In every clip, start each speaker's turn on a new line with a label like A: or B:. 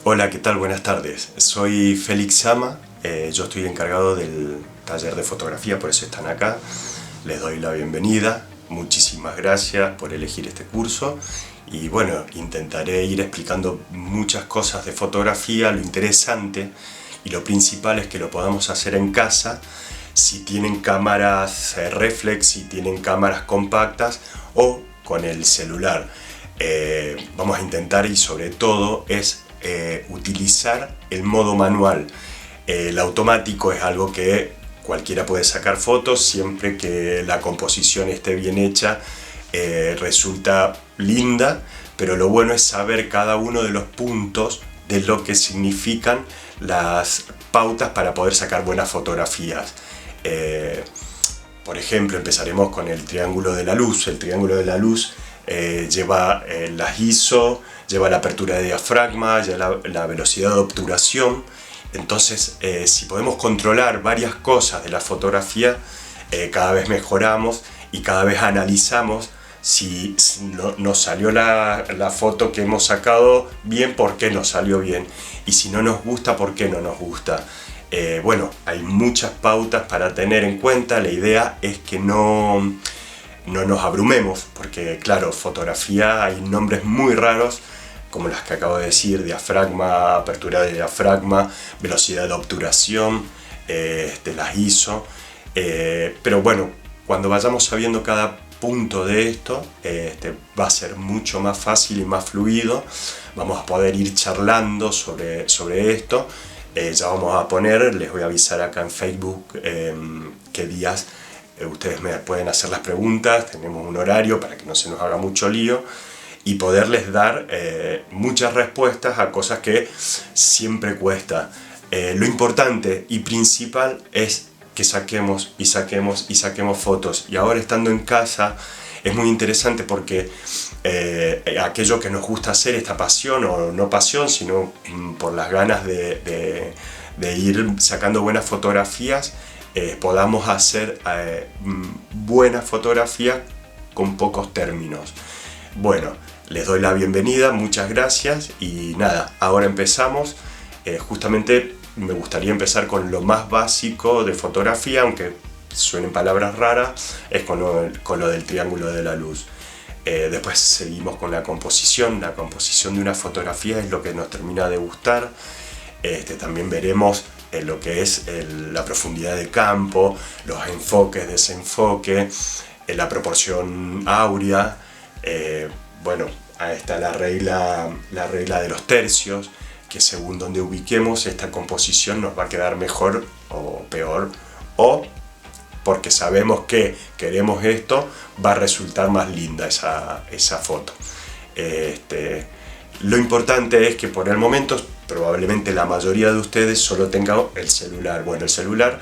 A: Hola, ¿qué tal? Buenas tardes. Soy Félix Sama, yo estoy encargado del taller de fotografía, por eso están acá. Les doy la bienvenida, muchísimas gracias por elegir este curso y bueno, intentaré ir explicando muchas cosas de fotografía. Lo interesante y lo principal es que lo podamos hacer en casa, si tienen cámaras reflex, si tienen cámaras compactas o con el celular. Vamos a intentar, y sobre todo es utilizar el modo manual. El automático es algo que cualquiera puede sacar fotos siempre que la composición esté bien hecha, resulta linda, pero lo bueno es saber cada uno de los puntos de lo que significan las pautas para poder sacar buenas fotografías. Por ejemplo, empezaremos con el triángulo de la luz. El triángulo de la luz lleva las ISO, lleva la apertura de diafragma, lleva la velocidad de obturación. Entonces, si podemos controlar varias cosas de la fotografía, cada vez mejoramos y cada vez analizamos si nos salió la foto que hemos sacado bien, por qué nos salió bien, y si no nos gusta, por qué no nos gusta. Bueno, hay muchas pautas para tener en cuenta. La idea es que no nos abrumemos, porque claro, fotografía hay nombres muy raros, como las que acabo de decir: diafragma, apertura de diafragma, velocidad de obturación, las ISO. Pero bueno, cuando vayamos sabiendo cada punto de esto, va a ser mucho más fácil y más fluido. Vamos a poder ir charlando sobre esto. Ya vamos a poner, les voy a avisar acá en Facebook qué días ustedes me pueden hacer las preguntas. Tenemos un horario para que no se nos haga mucho lío y poderles dar muchas respuestas a cosas que siempre cuesta. Lo importante y principal es que saquemos y saquemos y saquemos fotos. Y ahora, estando en casa, es muy interesante porque aquello que nos gusta hacer, esta pasión, o no pasión, sino por las ganas de ir sacando buenas fotografías, podamos hacer buenas fotografías con pocos términos. Bueno, les doy la bienvenida, muchas gracias y nada, ahora empezamos. Justamente me gustaría empezar con lo más básico de fotografía, aunque suenen palabras raras, es con lo del triángulo de la luz. Después seguimos con la composición. La composición de una fotografía es lo que nos termina de gustar. También veremos lo que es la profundidad de campo, los enfoques, desenfoques, la proporción áurea. Bueno, ahí está la regla de los tercios, que según donde ubiquemos esta composición nos va a quedar mejor o peor, o porque sabemos que queremos esto, va a resultar más linda esa foto. Lo importante es que por el momento probablemente la mayoría de ustedes solo tengan el celular. Bueno, el celular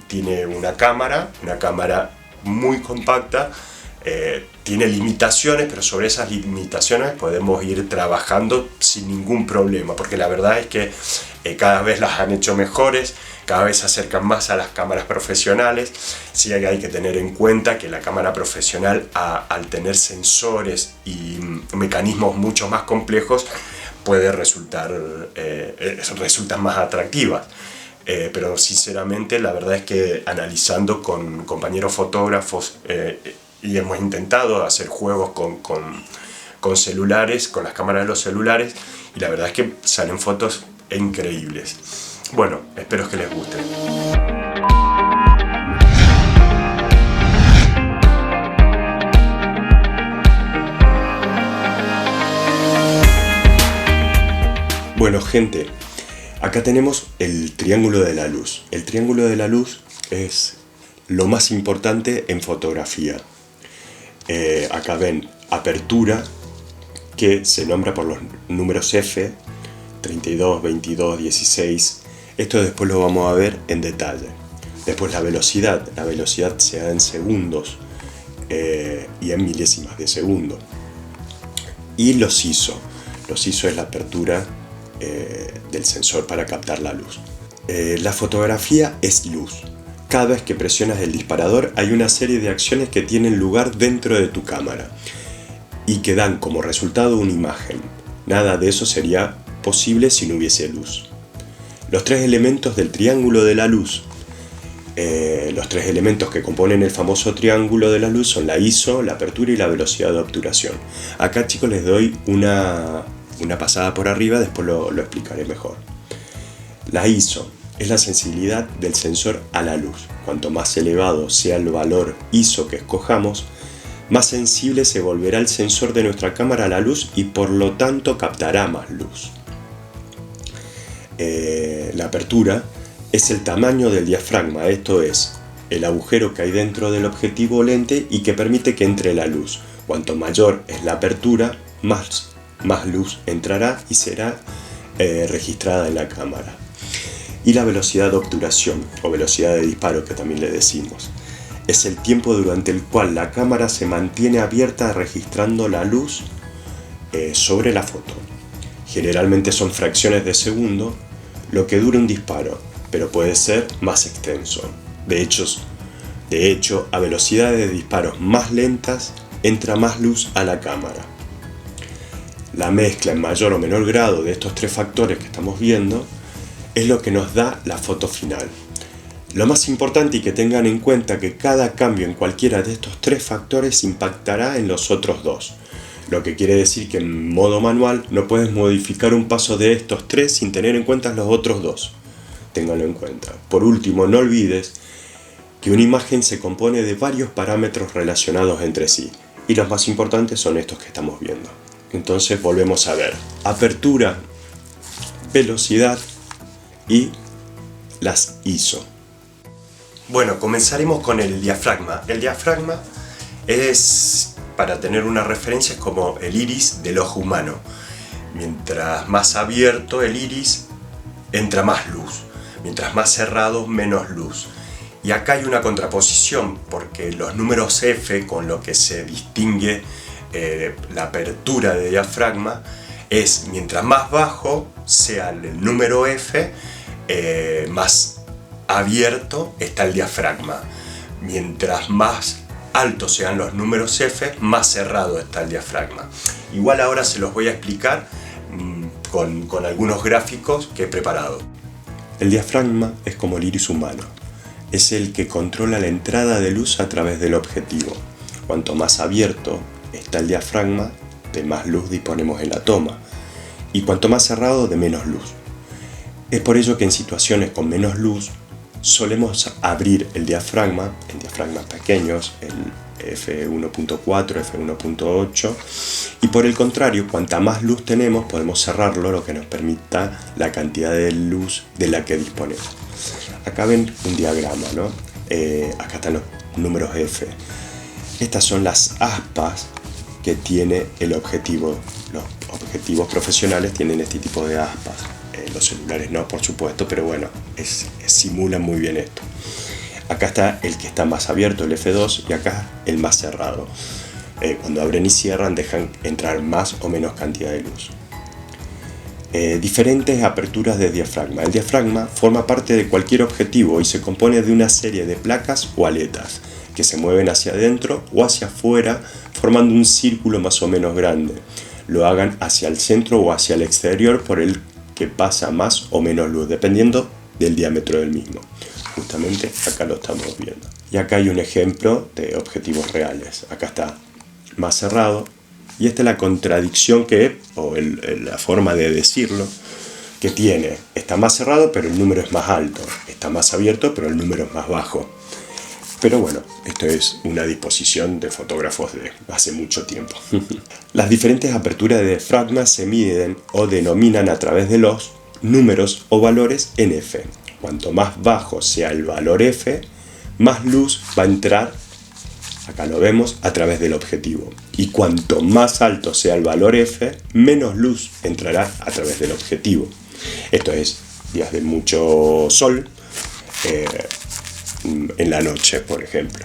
A: tiene una cámara muy compacta, tiene limitaciones, pero sobre esas limitaciones podemos ir trabajando sin ningún problema, porque la verdad es que cada vez las han hecho mejores, cada vez se acercan más a las cámaras profesionales. Sí, hay que tener en cuenta que la cámara profesional, al tener sensores y mecanismos mucho más complejos, puede resultan más atractivas. Pero sinceramente la verdad es que analizando con compañeros fotógrafos, y hemos intentado hacer juegos con celulares, con las cámaras de los celulares, y la verdad es que salen fotos increíbles. Bueno, espero que les guste. Bueno, gente, acá tenemos el triángulo de la luz. El triángulo de la luz es lo más importante en fotografía. Acá ven apertura, que se nombra por los números F, 32, 22, 16. Esto después lo vamos a ver en detalle. Después la velocidad se da en segundos y en milésimas de segundo. Y los ISO es la apertura del sensor para captar la luz. La fotografía es luz. Cada vez que presionas el disparador hay una serie de acciones que tienen lugar dentro de tu cámara y que dan como resultado una imagen. Nada de eso sería posible si no hubiese luz. Los tres elementos del triángulo de la luz, los tres elementos que componen el famoso triángulo de la luz son la ISO, la apertura y la velocidad de obturación. Acá, chicos, les doy una pasada por arriba, después lo explicaré mejor. La ISO es la sensibilidad del sensor a la luz. Cuanto más elevado sea el valor ISO que escojamos, más sensible se volverá el sensor de nuestra cámara a la luz y por lo tanto captará más luz. La apertura es el tamaño del diafragma, esto es, el agujero que hay dentro del objetivo lente y que permite que entre la luz. Cuanto mayor es la apertura, más luz entrará y será registrada en la cámara. Y la velocidad de obturación, o velocidad de disparo que también le decimos, es el tiempo durante el cual la cámara se mantiene abierta registrando la luz sobre la foto. Generalmente son fracciones de segundo lo que dura un disparo, pero puede ser más extenso. De hecho, a velocidades de disparos más lentas entra más luz a la cámara. La mezcla en mayor o menor grado de estos tres factores que estamos viendo es lo que nos da la foto final. Lo más importante y que tengan en cuenta que cada cambio en cualquiera de estos tres factores impactará en los otros dos. Lo que quiere decir que en modo manual no puedes modificar un paso de estos tres sin tener en cuenta los otros dos. Ténganlo en cuenta. Por último, no olvides que una imagen se compone de varios parámetros relacionados entre sí. Y los más importantes son estos que estamos viendo. Entonces volvemos a ver. Apertura, velocidad y las ISO. Bueno, comenzaremos con el diafragma. El diafragma es, para tener una referencia, es como el iris del ojo humano. Mientras más abierto el iris, entra más luz. Mientras más cerrado, menos luz. Y acá hay una contraposición, porque los números F, con lo que se distingue la apertura de diafragma, es mientras más bajo sea el número F, más abierto está el diafragma. Mientras más altos sean los números F, más cerrado está el diafragma. Igual ahora se los voy a explicar con algunos gráficos que he preparado. El diafragma es como el iris humano. Es el que controla la entrada de luz a través del objetivo. Cuanto más abierto está el diafragma, de más luz disponemos en la toma. Y cuanto más cerrado, de menos luz. Es por ello que en situaciones con menos luz solemos abrir el diafragma en diafragmas pequeños, el f1.4, f1.8, y por el contrario, cuanta más luz tenemos, podemos cerrarlo, lo que nos permita la cantidad de luz de la que disponemos. Acá ven un diagrama, ¿no? Acá están los números F. Estas son las aspas que tiene el objetivo. Los objetivos profesionales tienen este tipo de aspas. Los celulares no, por supuesto, pero bueno, simulan muy bien esto. Acá está el que está más abierto, el F2, y acá el más cerrado. Cuando abren y cierran dejan entrar más o menos cantidad de luz. Diferentes aperturas de diafragma. El diafragma forma parte de cualquier objetivo y se compone de una serie de placas o aletas que se mueven hacia adentro o hacia afuera formando un círculo más o menos grande. Lo hagan hacia el centro o hacia el exterior por el que pasa más o menos luz, dependiendo del diámetro del mismo. Justamente acá lo estamos viendo. Y acá hay un ejemplo de objetivos reales. Acá está más cerrado. Y esta es la contradicción o la forma de decirlo que tiene. Está más cerrado, pero el número es más alto. Está más abierto, pero el número es más bajo. Pero bueno, esto es una disposición de fotógrafos de hace mucho tiempo. Las diferentes aperturas de diafragma se miden o denominan a través de los números o valores en F. Cuanto más bajo sea el valor F, más luz va a entrar, acá lo vemos, a través del objetivo. Y cuanto más alto sea el valor F, menos luz entrará a través del objetivo. Esto es días de mucho sol, en la noche, por ejemplo.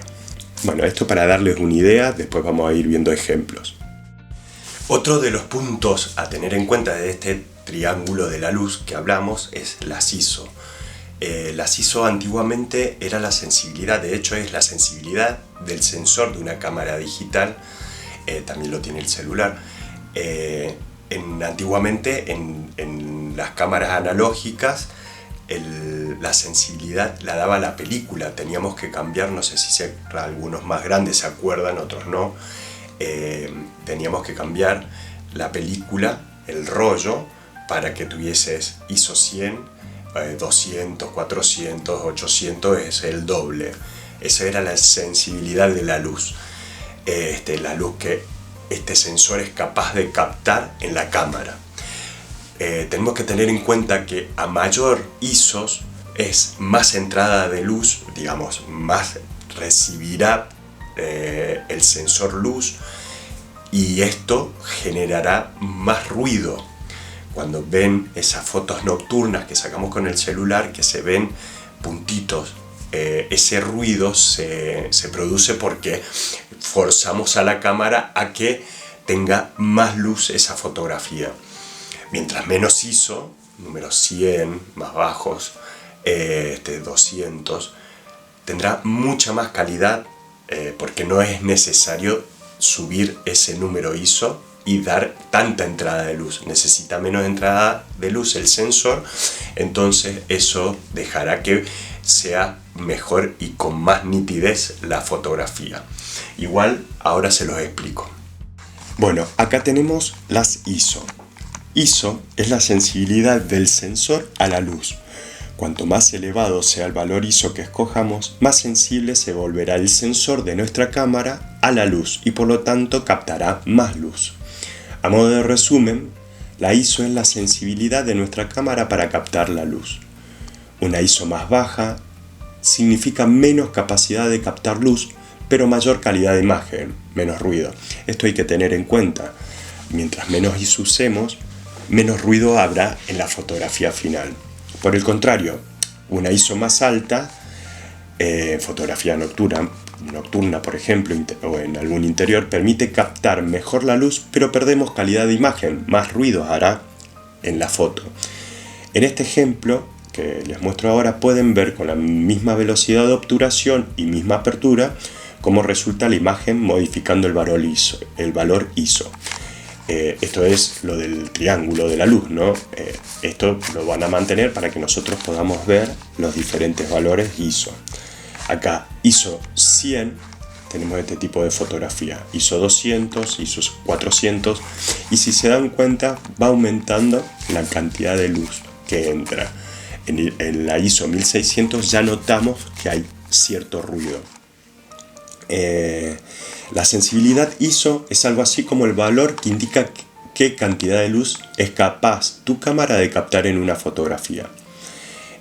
A: Bueno, esto para darles una idea, después vamos a ir viendo ejemplos. Otro de los puntos a tener en cuenta de este triángulo de la luz que hablamos es las ISO. Las ISO antiguamente era la sensibilidad, de hecho es la sensibilidad del sensor de una cámara digital, también lo tiene el celular. Antiguamente en en las cámaras analógicas la sensibilidad la daba la película, teníamos que cambiar, no sé si algunos más grandes se acuerdan, otros no, teníamos que cambiar la película, el rollo, para que tuvieses ISO 100, 200, 400, 800, es el doble. Esa era la sensibilidad de la luz. La luz que este sensor es capaz de captar en la cámara. Tenemos que tener en cuenta que a mayor ISOs es más entrada de luz, digamos, más recibirá el sensor luz, y esto generará más ruido. Cuando ven esas fotos nocturnas que sacamos con el celular, que se ven puntitos, ese ruido se produce porque forzamos a la cámara a que tenga más luz esa fotografía. Mientras menos ISO, números 100, más bajos, 200, tendrá mucha más calidad, porque no es necesario subir ese número ISO y dar tanta entrada de luz. Necesita menos entrada de luz el sensor, entonces eso dejará que sea mejor y con más nitidez la fotografía. Igual ahora se los explico. Bueno, acá tenemos las ISO. ISO es la sensibilidad del sensor a la luz. Cuanto más elevado sea el valor ISO que escojamos, más sensible se volverá el sensor de nuestra cámara a la luz y por lo tanto captará más luz. A modo de resumen, la ISO es la sensibilidad de nuestra cámara para captar la luz. Una ISO más baja significa menos capacidad de captar luz, pero mayor calidad de imagen, menos ruido. Esto hay que tener en cuenta. Mientras menos ISO usemos, menos ruido habrá en la fotografía final. Por el contrario, una ISO más alta, fotografía nocturna, por ejemplo, o en algún interior, permite captar mejor la luz, pero perdemos calidad de imagen, más ruido hará en la foto. En este ejemplo que les muestro ahora, pueden ver con la misma velocidad de obturación y misma apertura cómo resulta la imagen modificando el valor ISO. Esto es lo del triángulo de la luz, ¿no? Esto lo van a mantener para que nosotros podamos ver los diferentes valores ISO. Acá ISO 100 tenemos este tipo de fotografía, ISO 200, ISO 400, y si se dan cuenta va aumentando la cantidad de luz que entra. En la ISO 1600 ya notamos que hay cierto ruido. La sensibilidad ISO es algo así como el valor que indica qué cantidad de luz es capaz tu cámara de captar en una fotografía.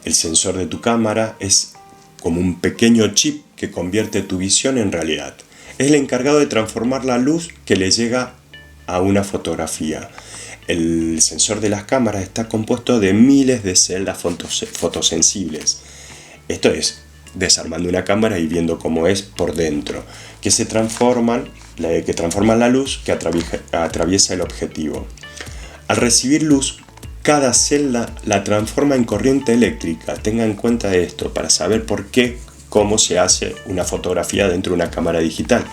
A: El sensor de tu cámara es como un pequeño chip que convierte tu visión en realidad. Es el encargado de transformar la luz que le llega a una fotografía. El sensor de las cámaras está compuesto de miles de celdas fotosensibles. Esto es, desarmando una cámara y viendo cómo es por dentro, que transforman la luz que atraviesa el objetivo. Al recibir luz, cada celda la transforma en corriente eléctrica. Tengan en cuenta esto para saber cómo se hace una fotografía dentro de una cámara digital.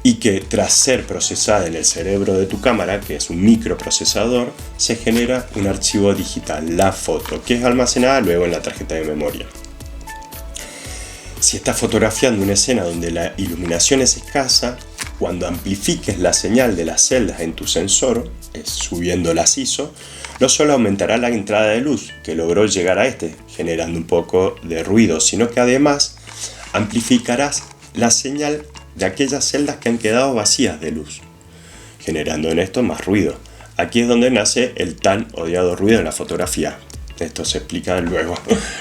A: Y que tras ser procesada en el cerebro de tu cámara, que es un microprocesador, se genera un archivo digital, la foto, que es almacenada luego en la tarjeta de memoria. Si estás fotografiando una escena donde la iluminación es escasa, cuando amplifiques la señal de las celdas en tu sensor, subiendo las ISO, no solo aumentará la entrada de luz que logró llegar a generando un poco de ruido, sino que además amplificarás la señal de aquellas celdas que han quedado vacías de luz, generando en esto más ruido. Aquí es donde nace el tan odiado ruido en la fotografía. Esto se explica luego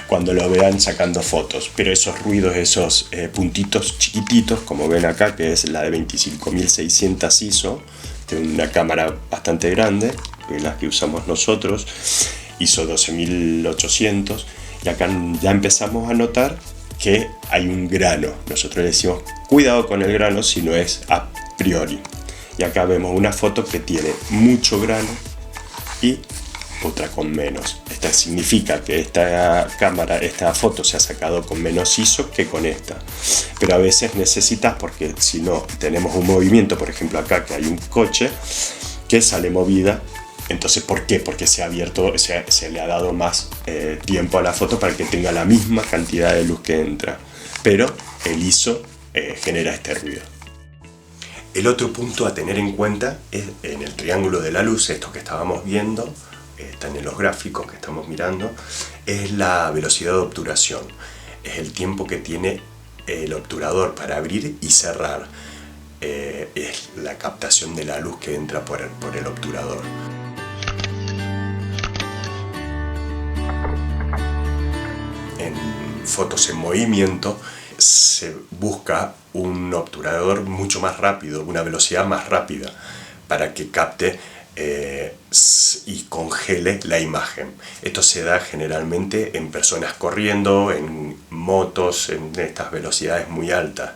A: cuando lo vean sacando fotos. Pero esos ruidos, esos puntitos chiquititos, como ven acá, que es la de 25.600 ISO, de una cámara bastante grande, que es la que usamos nosotros, ISO 12.800, y acá ya empezamos a notar que hay un grano. Nosotros le decimos cuidado con el grano si no es a priori. Y acá vemos una foto que tiene mucho grano y otra con menos. Esto significa que esta foto se ha sacado con menos ISO que con esta. Pero a veces necesitas, porque si no tenemos un movimiento, por ejemplo acá que hay un coche que sale movida Entonces, ¿por qué? Porque se ha abierto, se le ha dado más tiempo a la foto para que tenga la misma cantidad de luz que entra. Pero el ISO genera este ruido. El otro punto a tener en cuenta es en el triángulo de la luz, esto que estábamos viendo, están en los gráficos que estamos mirando, es la velocidad de obturación. Es el tiempo que tiene el obturador para abrir y cerrar. Es la captación de la luz que entra por el obturador. En fotos en movimiento se busca un obturador mucho más rápido, una velocidad más rápida, para que capte y congele la imagen. Esto se da generalmente en personas corriendo, en motos, en estas velocidades muy altas.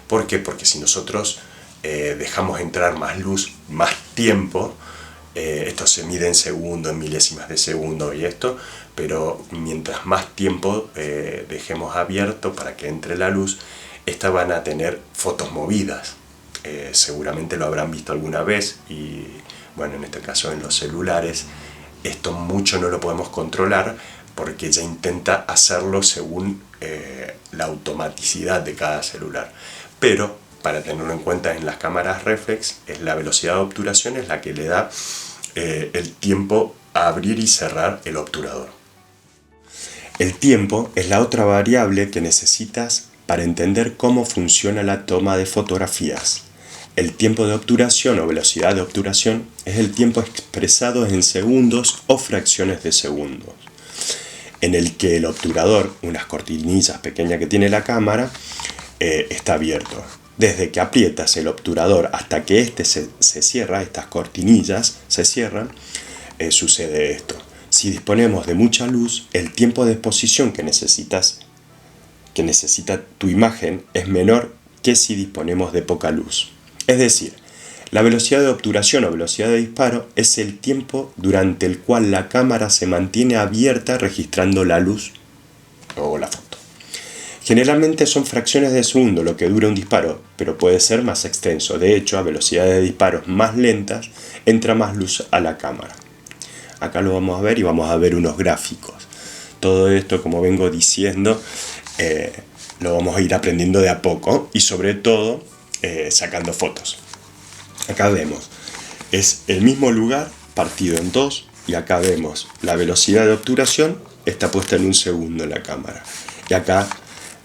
A: ¿Por qué? Porque si nosotros dejamos entrar más luz, más tiempo, esto se mide en segundos, en milésimas de segundo y esto, pero mientras más tiempo dejemos abierto para que entre la luz, estas van a tener fotos movidas. Seguramente lo habrán visto alguna vez y bueno, en este caso en los celulares, esto mucho no lo podemos controlar porque ya intenta hacerlo según la automaticidad de cada celular. Pero para tenerlo en cuenta en las cámaras reflex, es la velocidad de obturación es la que le da el tiempo a abrir y cerrar el obturador. El tiempo es la otra variable que necesitas para entender cómo funciona la toma de fotografías. El tiempo de obturación o velocidad de obturación es el tiempo expresado en segundos o fracciones de segundos, en el que el obturador, unas cortinillas pequeñas que tiene la cámara, está abierto. Desde que aprietas el obturador hasta que este se cierra, estas cortinillas se cierran, sucede esto. Si disponemos de mucha luz, el tiempo de exposición que necesita tu imagen es menor que si disponemos de poca luz. Es decir, la velocidad de obturación o velocidad de disparo es el tiempo durante el cual la cámara se mantiene abierta registrando la luz o la foto. Generalmente son fracciones de segundo lo que dura un disparo, pero puede ser más extenso. De hecho, a velocidades de disparos más lentas entra más luz a la cámara. Acá lo vamos a ver y vamos a ver unos gráficos. Todo esto, como vengo diciendo, lo vamos a ir aprendiendo de a poco y sobre todo sacando fotos. Acá vemos, es el mismo lugar partido en dos y acá vemos la velocidad de obturación está puesta en 1 segundo en la cámara. Y acá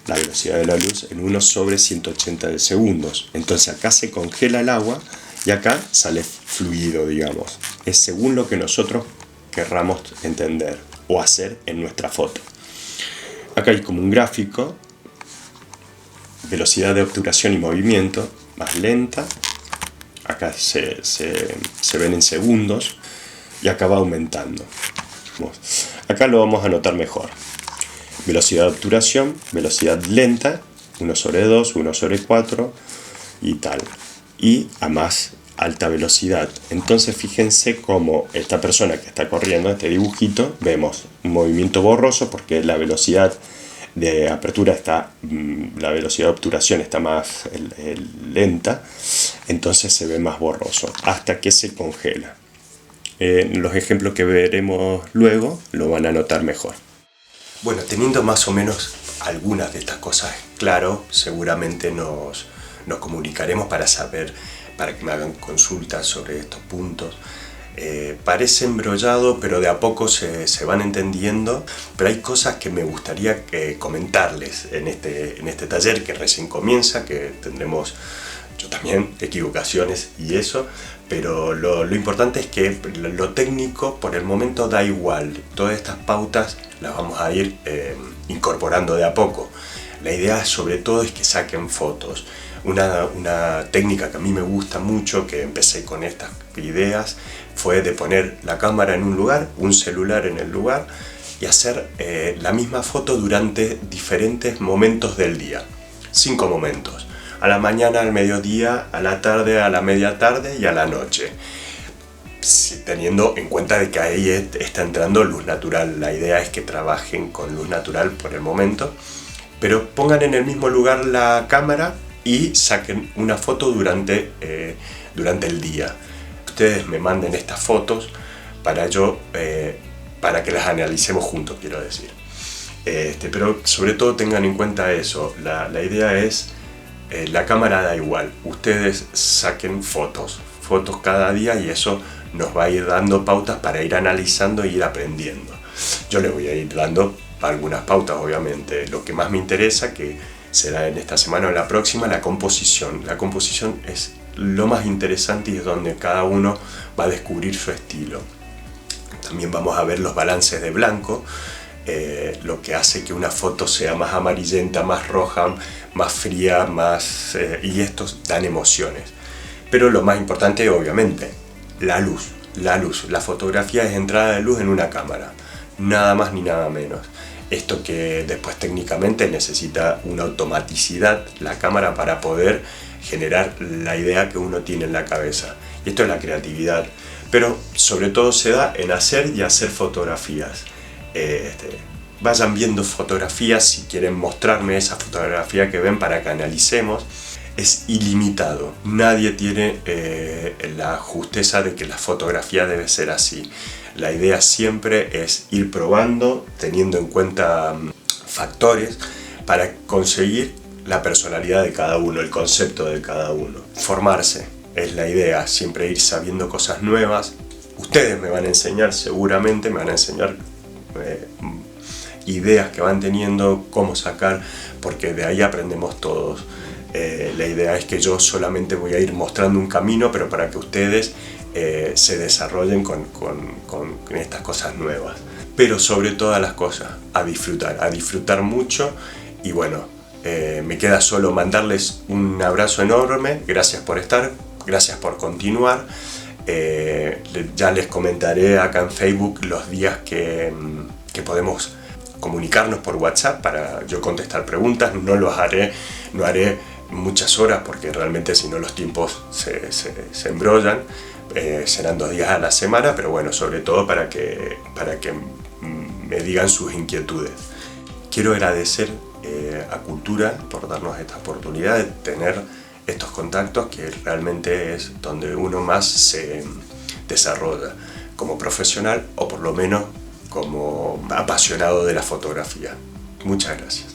A: la velocidad de la luz en 1/180 de segundos. Entonces acá se congela el agua y acá sale fluido, digamos. Es según lo que nosotros querramos entender o hacer en nuestra foto. Acá hay como un gráfico, velocidad de obturación y movimiento, más lenta. Acá se ven en segundos y acá va aumentando. Acá lo vamos a notar mejor. Velocidad de obturación, velocidad lenta, 1/2, 1/4 y tal. Y a más alta velocidad. Entonces fíjense cómo esta persona que está corriendo, este dibujito, vemos un movimiento borroso porque la velocidad de apertura la velocidad de obturación está más lenta, entonces se ve más borroso hasta que se congela. Los ejemplos que veremos luego lo van a notar mejor. Bueno, teniendo más o menos algunas de estas cosas claro, seguramente nos comunicaremos para saber, para que me hagan consultas sobre estos puntos. Parece embrollado, pero de a poco se van entendiendo, pero hay cosas que me gustaría comentarles en este taller que recién comienza, que tendremos yo también equivocaciones y eso, pero lo importante es que lo técnico por el momento da igual. Todas estas pautas las vamos a ir incorporando de a poco. La idea sobre todo es que saquen fotos. Una técnica que a mí me gusta mucho, que empecé con estas ideas, fue de poner la cámara en un lugar, un celular en el lugar y hacer la misma foto durante diferentes momentos del día. 5 momentos. A la mañana, al mediodía, a la tarde, a la media tarde y a la noche. Teniendo en cuenta de que ahí está entrando luz natural. La idea es que trabajen con luz natural por el momento, pero pongan en el mismo lugar la cámara y saquen una foto durante el día. Ustedes me manden estas fotos para que las analicemos juntos, quiero decir. Pero sobre todo tengan en cuenta eso, la idea es, la cámara da igual, ustedes saquen fotos cada día y eso nos va a ir dando pautas para ir analizando e ir aprendiendo. Yo les voy a ir dando algunas pautas, obviamente. Lo que más me interesa, que será en esta semana o la próxima, la composición. La composición es lo más interesante y es donde cada uno va a descubrir su estilo. También vamos a ver los balances de blanco, lo que hace que una foto sea más amarillenta, más roja, más fría, y estos dan emociones. Pero lo más importante, obviamente, la luz. La fotografía es entrada de luz en una cámara, nada más ni nada menos. Esto que después técnicamente necesita una automaticidad, la cámara, para poder generar la idea que uno tiene en la cabeza. Y esto es la creatividad. Pero sobre todo se da en hacer y hacer fotografías. Vayan viendo fotografías si quieren mostrarme esa fotografía que ven para que analicemos. Es ilimitado, nadie tiene la justeza de que la fotografía debe ser así. La idea siempre es ir probando, teniendo en cuenta factores para conseguir la personalidad de cada uno, el concepto de cada uno. Formarse es la idea, siempre ir sabiendo cosas nuevas. Ustedes me van a enseñar, seguramente me van a enseñar ideas que van teniendo, cómo sacar, porque de ahí aprendemos todos. La idea es que yo solamente voy a ir mostrando un camino, pero para que ustedes se desarrollen con estas cosas nuevas. Pero sobre todas las cosas, a disfrutar mucho. Y bueno, me queda solo mandarles un abrazo enorme. Gracias por estar, gracias por continuar. Ya les comentaré acá en Facebook los días que podemos comunicarnos por WhatsApp para yo contestar preguntas. No haré muchas horas porque realmente si no los tiempos se embrollan. Serán 2 días a la semana, pero bueno, sobre todo para que me digan sus inquietudes. Quiero agradecer a Cultura por darnos esta oportunidad de tener estos contactos, que realmente es donde uno más se desarrolla como profesional, o por lo menos como apasionado de la fotografía. Muchas gracias.